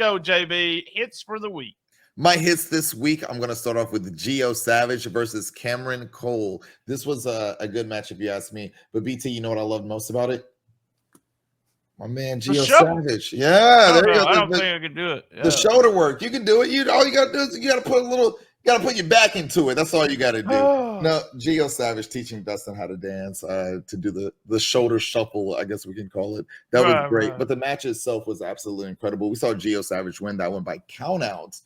go, JB. Hits for the week. My hits this week, I'm going to start off with Gio Savage versus Cameron Cole. This was a good match, if you ask me. But BT, you know what I loved most about it? My man, Gio Savage. Yeah, there you go. I don't think I can do it. The shoulder work. You can do it. All you got to do is you got to put your back into it. That's all you got to do. No, Gio Savage teaching Dustin how to dance, to do the shoulder shuffle, I guess we can call it. That was great. Right. But the match itself was absolutely incredible. We saw Gio Savage win that one by countouts.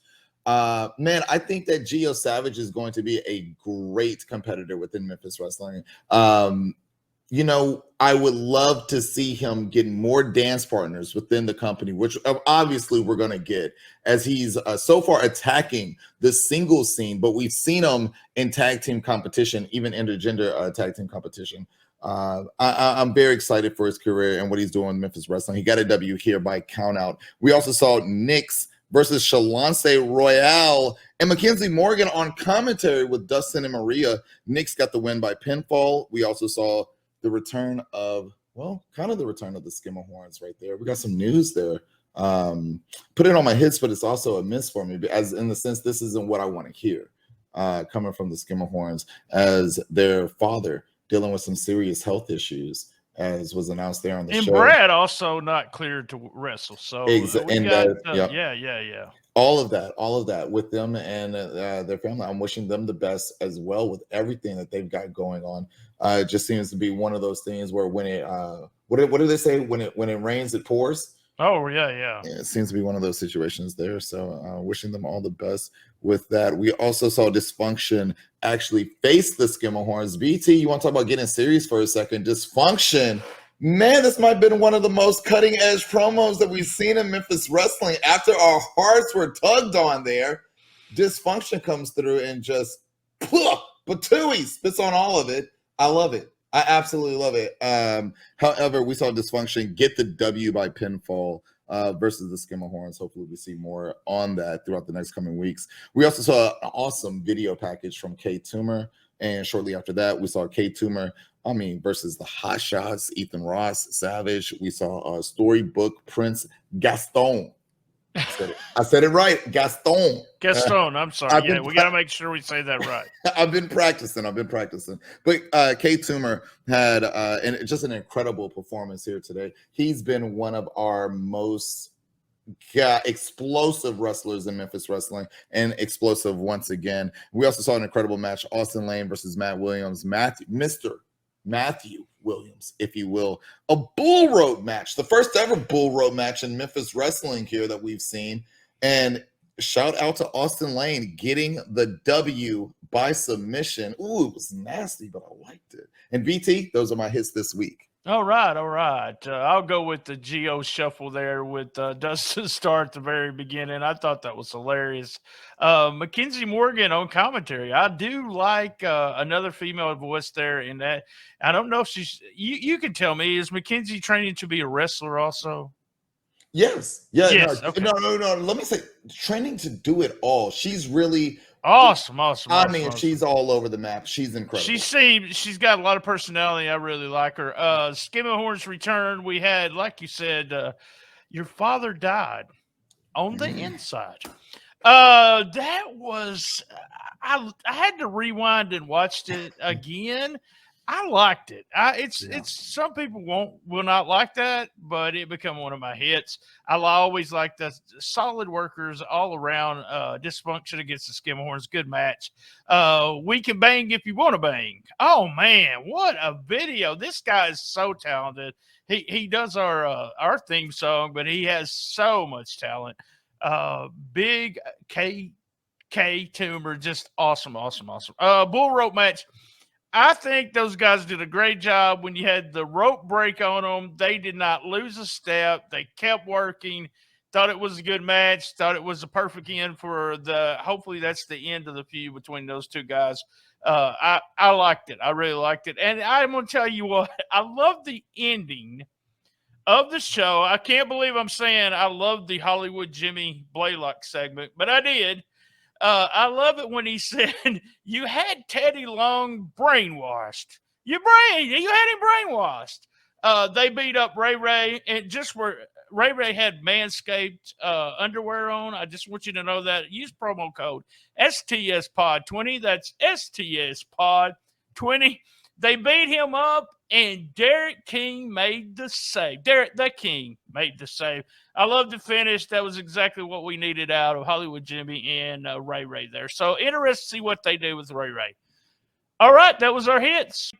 Man, I think that Gio Savage is going to be a great competitor within Memphis Wrestling. You know, I would love to see him get more dance partners within the company, which obviously we're going to get, as he's so far attacking the singles scene, but we've seen him in tag team competition, even intergender tag team competition. I'm very excited for his career and what he's doing in Memphis Wrestling. He got a W here by countout. We also saw Nyx versus Shalance Royale and Mackenzie Morgan on commentary with Dustin and Maria. Nyx got the win by pinfall. We also saw the return of, kind of the return of the Skimmerhorns right there. We got some news there. Put it on my hits, but it's also a miss for me, as in the sense this isn't what I want to hear coming from the Skimmerhorns, as their father dealing with some serious health issues, as was announced there on the show. And Brad also not cleared to wrestle. So yeah. All of that with them and their family. I'm wishing them the best as well with everything that they've got going on. It just seems to be one of those things where when it, what do they say? When it rains, it pours. Oh yeah. It seems to be one of those situations there. So wishing them all the best with that. We also saw Dysfunction actually face the Skimmerhorns. BT, you want to talk about getting serious for a second? Dysfunction. Man, this might have been one of the most cutting-edge promos that we've seen in Memphis Wrestling. After our hearts were tugged on there, Dysfunction comes through and just patooey spits on all of it. I love it. I absolutely love it. However, we saw Dysfunction get the W by pinfall versus the Skimmerhorns. Hopefully we see more on that throughout the next coming weeks. We also saw an awesome video package from K Toomer. And shortly after that, we saw K Toomer, versus the Hot Shots, Ethan Ross, Savage. We saw Storybook Prince Gaston. I said it right, Gaston. I'm sorry. We got to make sure we say that right. I've been practicing. But K Toomer had just an incredible performance here today. He's been one of our most explosive wrestlers in Memphis Wrestling, and explosive once again. We also saw an incredible match, Austin Lane versus Matt Williams, Mr. Matthew Williams, if you will. A bull rope match, the first ever bull rope match in Memphis Wrestling here that we've seen. And shout out to Austin Lane getting the W by submission. Ooh, it was nasty, but I liked it. And BT, those are my hits this week. All right. I'll go with the Geo shuffle there with Dustin Starr at the very beginning. I thought that was hilarious. Mackenzie Morgan on commentary. I do like another female voice there in that. I don't know if she's you can tell me, is Mackenzie training to be a wrestler also? Yes. Yeah. Yes. No, okay. No. Let me say, training to do it all. She's really awesome. She's all over the map. She's incredible. She's got a lot of personality. I really like her. Skimmerhorns return. We had, like you said, your father died on the inside. That was I had to rewind and watched it again. I liked it. It's some people will not like that, but it become one of my hits. I always like the solid workers all around. Dysfunction against the Skimmerhorns, good match. We can bang if you want to bang. Oh man, what a video! This guy is so talented. He does our theme song, but he has so much talent. Big K Toomer, just awesome. Bull rope match. I think those guys did a great job. When you had the rope break on them, they did not lose a step. They kept working. Thought it was a good match. Thought it was a perfect end for hopefully that's the end of the feud between those two guys. I liked it. I really liked it. And I'm going to tell you what, I love the ending of the show. I can't believe I'm saying I love the Hollywood Jimmy Blaylock segment, but I did. I love it when he said, you had Teddy Long brainwashed. You had him brainwashed. They beat up Ray and just were Ray Ray had Manscaped underwear on. I just want you to know that. Use promo code STSPod20. That's STSPod20. They beat him up, and Derek King made the save. Derek the King made the save. I love the finish. That was exactly what we needed out of Hollywood Jimmy and Ray Ray there. So interested to see what they do with Ray Ray. All right, that was our hits.